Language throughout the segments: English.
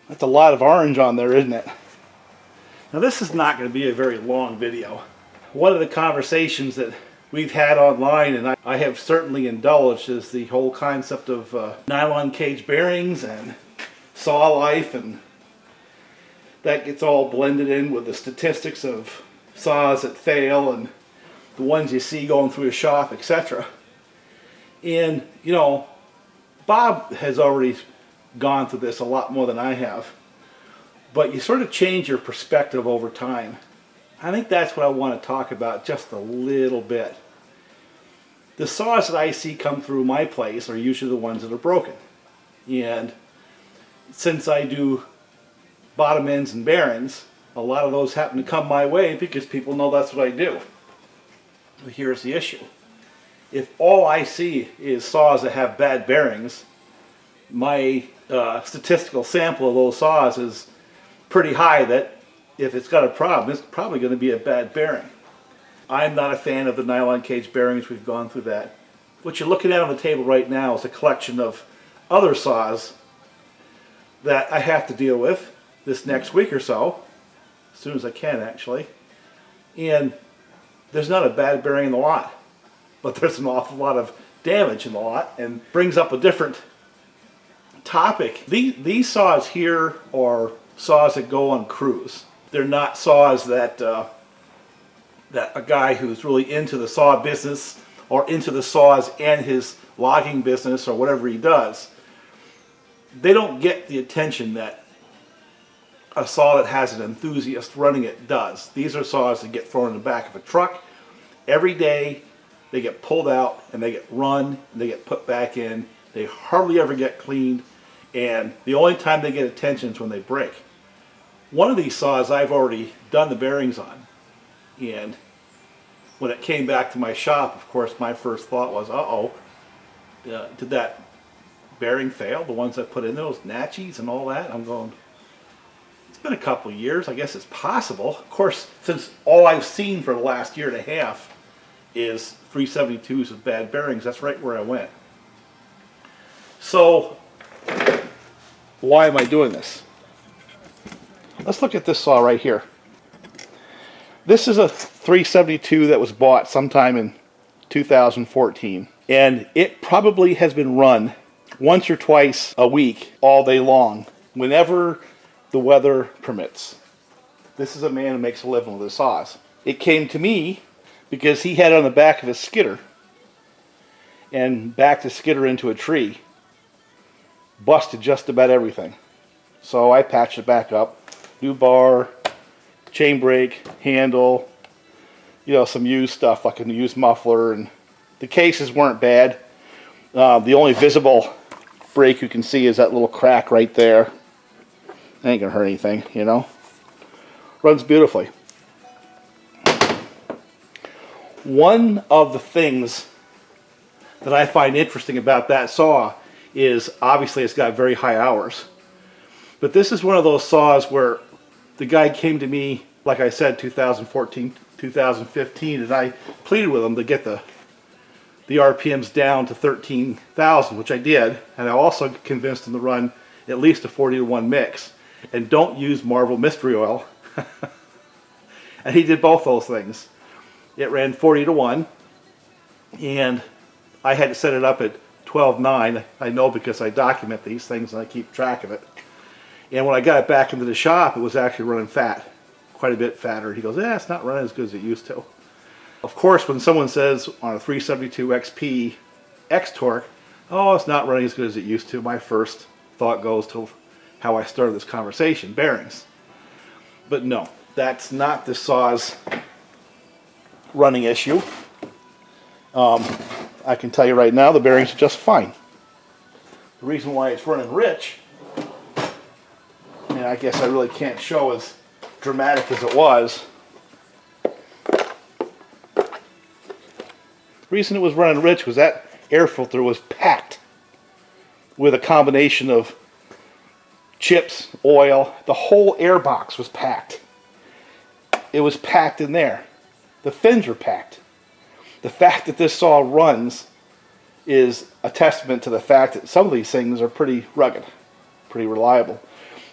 That's a lot of orange on there, isn't it? Now this is not going to be a very long video. One of the conversations that we've had online, and I have certainly indulged, is the whole concept of nylon cage bearings and saw life, and that gets all blended in with the statistics of saws that fail and the ones you see going through a shop, etc. And, you know, Bob has already gone through this a lot more than I have, but you sort of change your perspective over time. I think that's what I want to talk about just a little bit. The saws that I see come through my place are usually the ones that are broken, and since I do bottom ends and bearings, a lot of those happen to come my way because people know that's what I do. But here's the issue. If all I see is saws that have bad bearings, my statistical sample of those saws is pretty high that if it's got a problem, it's probably going to be a bad bearing. I'm not a fan of the nylon cage bearings. We've gone through that. What you're looking at on the table right now is a collection of other saws that I have to deal with this next week or so, as soon as I can actually. And there's not a bad bearing in the lot, but there's an awful lot of damage in the lot, and brings up a different topic. These saws here are saws that go on crews. They're not saws that that a guy who's really into the saw business or into the saws and his logging business or whatever he does, they don't get the attention that a saw that has an enthusiast running it does. These are saws that get thrown in the back of a truck every day. They get pulled out and they get run and they get put back in. They hardly ever get cleaned, and the only time they get attention is when they break. One of these saws I've already done the bearings on, and when it came back to my shop, of course my first thought was, uh-oh, did that bearing fail? The ones I put in those Natchies and all that? I'm going, it's been a couple of years, I guess it's possible. Of course, since all I've seen for the last year and a half is 372's with bad bearings, that's right where I went. So, why am I doing this? Let's look at this saw right here. This is a 372 that was bought sometime in 2014, and it probably has been run once or twice a week all day long, whenever the weather permits. This is a man who makes a living with his saws. It came to me because he had it on the back of his skidder and backed the skidder into a tree, busted just about everything. So I patched it back up, new bar, chain brake, handle, you know, some used stuff like a used muffler, and the cases weren't bad. The only visible break you can see is that little crack right there. Ain't gonna hurt anything, you know. Runs beautifully. One of the things that I find interesting about that saw is obviously it's got very high hours. But this is one of those saws where the guy came to me, like I said, 2014, 2015, and I pleaded with him to get the RPMs down to 13,000, which I did, and I also convinced him to run at least a 40-to-1 mix, and don't use Marvel Mystery Oil. And he did both those things. It ran 40-to-1, and I had to set it up at 12.9. I know because I document these things and I keep track of it. And when I got it back into the shop, it was actually running fat, quite a bit fatter. He goes, yeah, it's not running as good as it used to. Of course, when someone says on a 372 XP X torque, oh, it's not running as good as it used to, my first thought goes to how I started this conversation, bearings. But no, that's not the saw's running issue. I can tell you right now, the bearings are just fine. The reason why it's running rich, and I guess I really can't show as dramatic as it was. The reason it was running rich was that air filter was packed with a combination of chips, oil. The whole air box was packed. It was packed in there. The fins were packed. The fact that this saw runs is a testament to the fact that some of these things are pretty rugged, pretty reliable.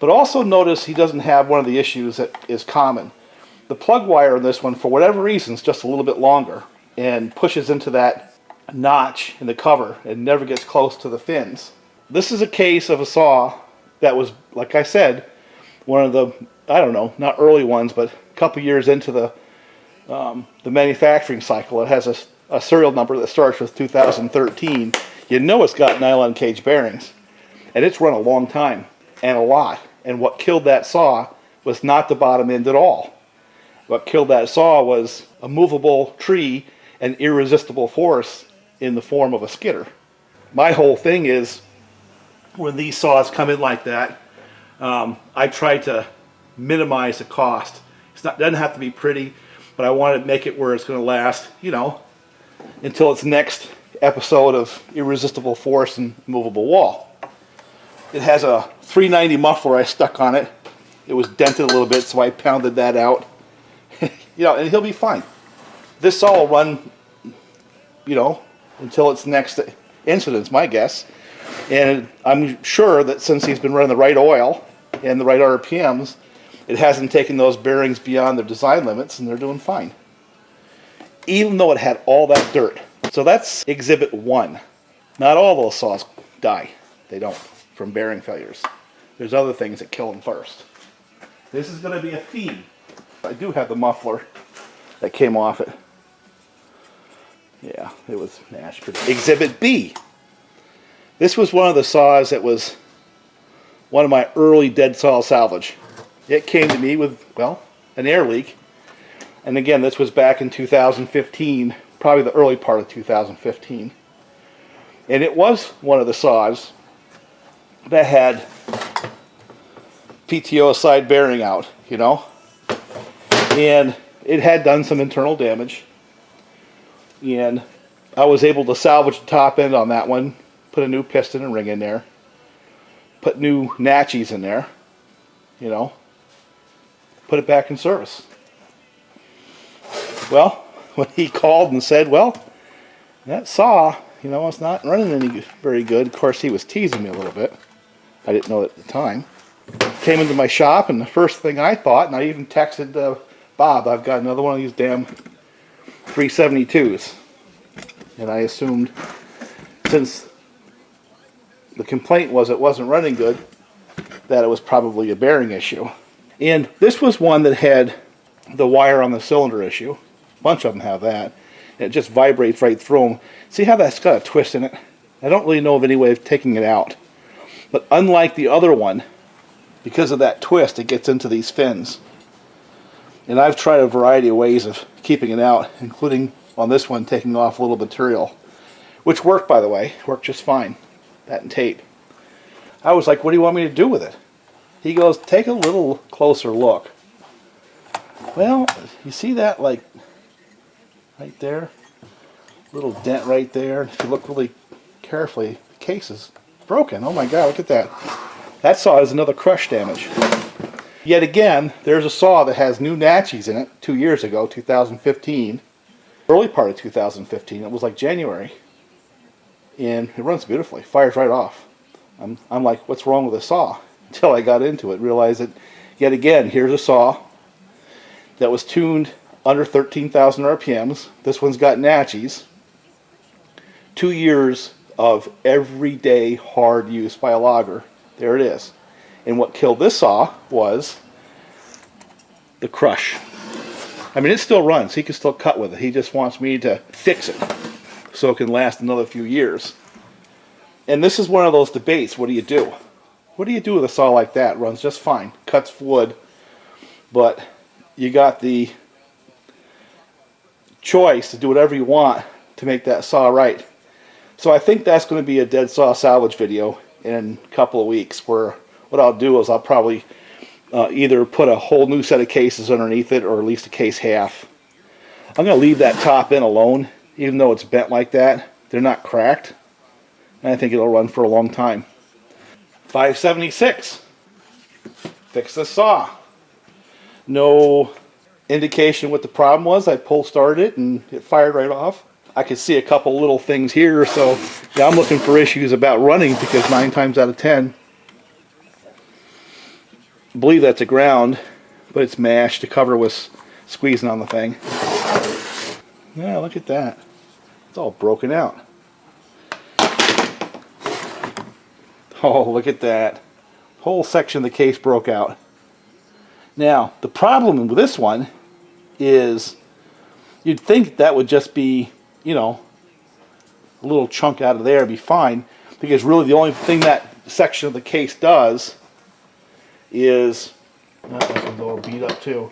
But also notice he doesn't have one of the issues that is common. The plug wire in this one, for whatever reason, is just a little bit longer and pushes into that notch in the cover and never gets close to the fins. This is a case of a saw that was, like I said, one of the, I don't know, not early ones, but a couple years into the manufacturing cycle. It has a serial number that starts with 2013. You know it's got nylon cage bearings. And it's run a long time, and a lot. And what killed that saw was not the bottom end at all. What killed that saw was a movable tree and irresistible force in the form of a skidder. My whole thing is, when these saws come in like that, I try to minimize the cost. It doesn't have to be pretty, but I want to make it where it's going to last, you know, until its next episode of irresistible force and movable wall. It has a 390 muffler I stuck on it. It was dented a little bit, so I pounded that out. You know, and he'll be fine. This saw will run, you know, until its next incident's my guess. And I'm sure that since he's been running the right oil and the right RPMs, it hasn't taken those bearings beyond their design limits, and they're doing fine. Even though it had all that dirt. So that's exhibit 1. Not all those saws die. They don't, from bearing failures. There's other things that kill them first. This is going to be a feed. I do have the muffler that came off it. Yeah, it was mashed. Exhibit B. This was one of the saws that was one of my early dead saw salvage. It came to me with, well, an air leak. And again, this was back in 2015, probably the early part of 2015. And it was one of the saws that had PTO side bearing out, you know. And it had done some internal damage. And I was able to salvage the top end on that one, put a new piston and ring in there, put new natchies in there, you know, put it back in service. Well, when he called and said, well, that saw, you know, it's not running any very good. Of course, he was teasing me a little bit. I didn't know it at the time. Came into my shop, and the first thing I thought, and I even texted Bob, I've got another one of these damn 372's. And I assumed, since the complaint was it wasn't running good, that it was probably a bearing issue. And this was one that had the wire on the cylinder issue. A bunch of them have that. And it just vibrates right through them. See how that's got a twist in it? I don't really know of any way of taking it out. But unlike the other one, because of that twist, it gets into these fins. And I've tried a variety of ways of keeping it out, including on this one taking off a little material, which worked, by the way. Worked just fine. That and tape. I was like, what do you want me to do with it? He goes, take a little closer look. Well, you see that, like, right there? Little dent right there. If you look really carefully, the case is broken. Oh my God, look at that. That saw has another crush damage. Yet again, there's a saw that has new natchies in it 2 years ago, 2015. Early part of 2015. It was like January. And it runs beautifully. Fires right off. I'm like, what's wrong with the saw? Until I got into it, realized that, yet again, here's a saw that was tuned under 13,000 RPMs. This one's got natchies. 2 years of everyday hard use by a logger. There it is. And what killed this saw was the crush. I mean, it still runs. He can still cut with it. He just wants me to fix it so it can last another few years. And this is one of those debates. What do you do? What do you do with a saw like that? It runs just fine. Cuts wood. But you got the choice to do whatever you want to make that saw right. So I think that's going to be a dead saw salvage video in a couple of weeks, where what I'll do is I'll probably either put a whole new set of cases underneath it, or at least a case half. I'm going to leave that top end alone, even though it's bent like that. They're not cracked. And I think it'll run for a long time. 576. Fix the saw. No indication what the problem was. I pull started it and it fired right off. I could see a couple little things here, so yeah, I'm looking for issues about running, because 9 times out of 10 I believe that's a ground, but it's mashed. The cover was squeezing on the thing. Yeah, look at that. It's all broken out. Oh, look at that. Whole section of the case broke out. Now, the problem with this one is you'd think that would just be, you know, a little chunk out of there would be fine, because really the only thing that section of the case does is, this one's all beat up too,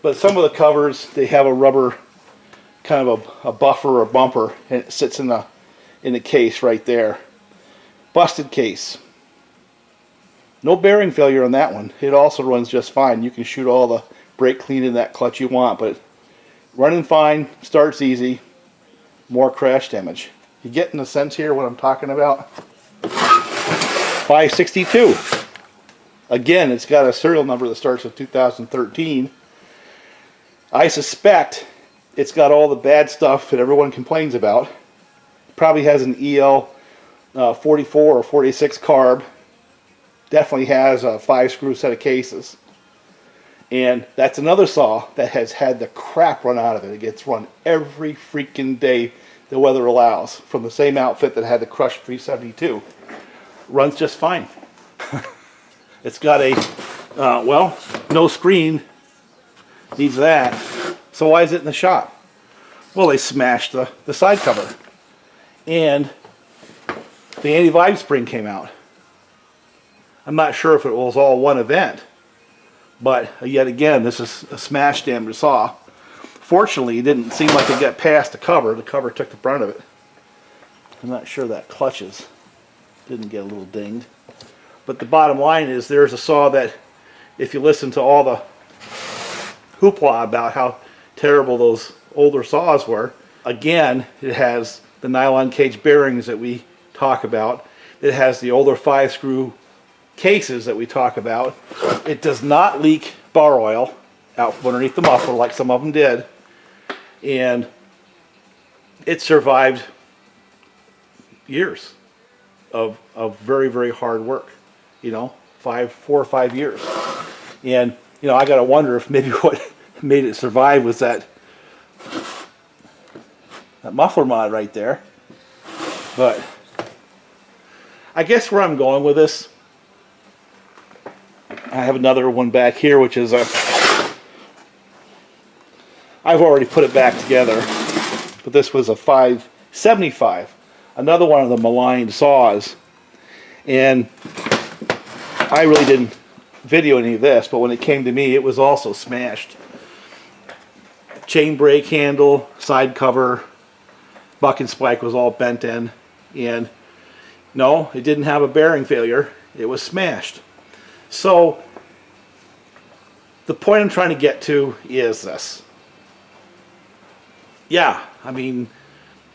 but some of the covers, they have a rubber kind of a buffer or bumper, and it sits in the case right there. Busted case. No bearing failure on that one. It also runs just fine. You can shoot all the brake clean in that clutch you want, but running fine, starts easy, more crash damage. You get in a sense here what I'm talking about? 562. Again, it's got a serial number that starts with 2013. I suspect it's got all the bad stuff that everyone complains about. It probably has an EL 44 or 46 carb. Definitely has a 5-screw set of cases. And that's another saw that has had the crap run out of it. It gets run every freaking day the weather allows, from the same outfit that had the crushed 372. Runs just fine. It's got a, well, no screen. Needs that. So why is it in the shop? Well, they smashed the side cover. And the anti-vibe spring came out. I'm not sure if it was all one event, but yet again, this is a smash damaged saw. Fortunately, it didn't seem like it got past the cover. The cover took the brunt of it. I'm not sure that clutches didn't get a little dinged. But the bottom line is, there's a saw that, if you listen to all the hoopla about how terrible those older saws were, again, it has the nylon cage bearings that we talk about. It has the older 5-screw cases that we talk about. It does not leak bar oil out from underneath the muffler like some of them did, and it survived years of very, very hard work, you know, 4 or 5 years. And you know, I gotta wonder if maybe what made it survive was that muffler mod right there. But I guess where I'm going with this, I have another one back here, which is I've already put it back together, but this was a 575, another one of the maligned saws. And I really didn't video any of this, but when it came to me, it was also smashed. Chain brake handle, side cover, buck and spike was all bent in, and no, it didn't have a bearing failure. It was smashed. So the point I'm trying to get to is this. Yeah, I mean,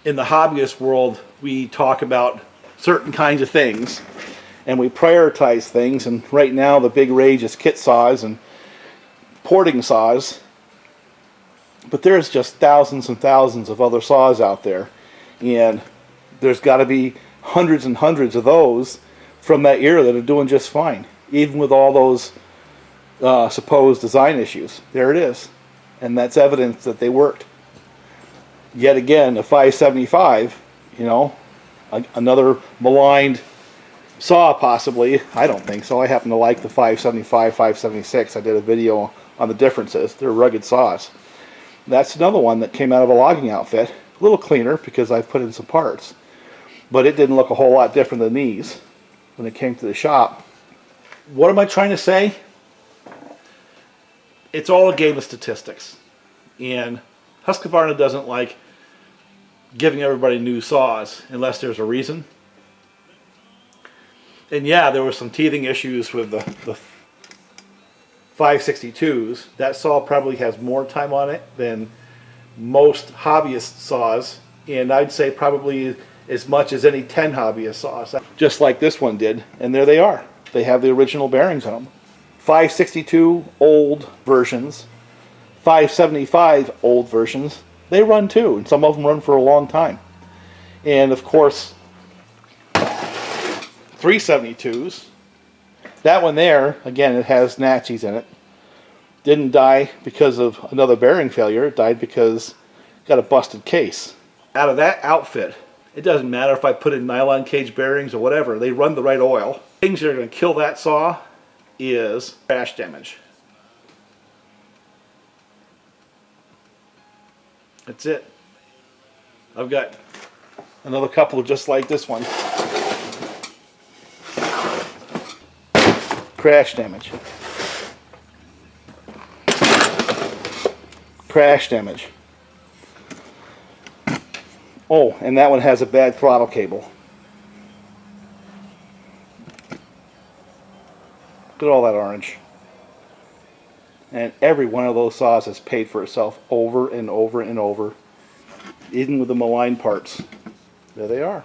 in the hobbyist world, we talk about certain kinds of things, and we prioritize things, and right now the big rage is kit saws and porting saws. But there's just thousands and thousands of other saws out there, and there's got to be hundreds and hundreds of those from that era that are doing just fine, even with all those supposed design issues. There it is, and that's evidence that they worked. Yet again, a 575, you know, another maligned saw possibly. I don't think so. I happen to like the 575, 576. I did a video on the differences. They're rugged saws. That's another one that came out of a logging outfit. A little cleaner because I've put in some parts. But it didn't look a whole lot different than these when it came to the shop. What am I trying to say? It's all a game of statistics. And Husqvarna doesn't like giving everybody new saws unless there's a reason. And yeah, there were some teething issues with the 562's. That saw probably has more time on it than most hobbyist saws, and I'd say probably as much as any 10 hobbyist saws, just like this one did. And there they are. They have the original bearings on them. 562 old versions, 575 old versions, they run too, and some of them run for a long time. And of course, 372's, That one there, again, it has Natchies in it. Didn't die because of another bearing failure. It died because it got a busted case. Out of that outfit, it doesn't matter if I put in nylon cage bearings or whatever. They run the right oil. Things that are going to kill that saw is crash damage. That's it. I've got another couple just like this one. Crash damage. Crash damage. Oh, and that one has a bad throttle cable. Look at all that orange. And every one of those saws has paid for itself over and over and over. Even with the maligned parts. There they are.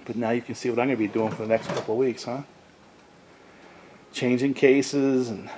But now you can see what I'm going to be doing for the next couple of weeks, huh? Changing cases and